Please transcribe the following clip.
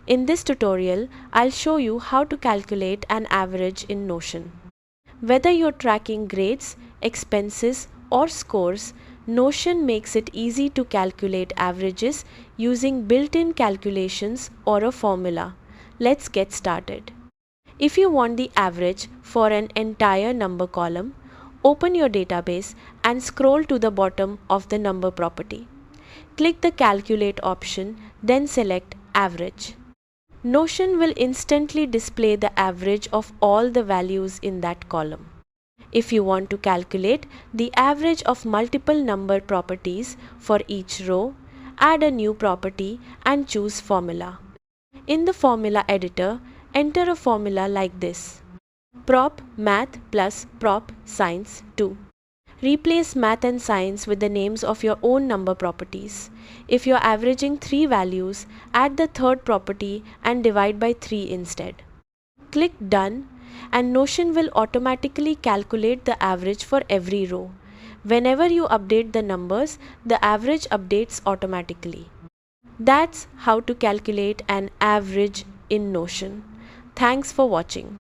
In this tutorial, I'll show you how to calculate an average in Notion. Whether you're tracking grades, expenses, or scores, Notion makes it easy to calculate averages using built-in calculations or a formula. Let's get started. If you want the average for an entire number column, open your database and scroll to the bottom of the number property. Click the Calculate option, then select Average. Notion will instantly display the average of all the values in that column. If you want to calculate the average of multiple number properties for each row, add a new property and choose Formula. In the formula editor, enter a formula like this: prop math plus prop science 2. Replace math and science with the names of your own number properties. If you're averaging 3 values, add the third property and divide by 3 instead. Click Done and Notion will automatically calculate the average for every row. Whenever you update the numbers, the average updates automatically. That's how to calculate an average in Notion. Thanks for watching.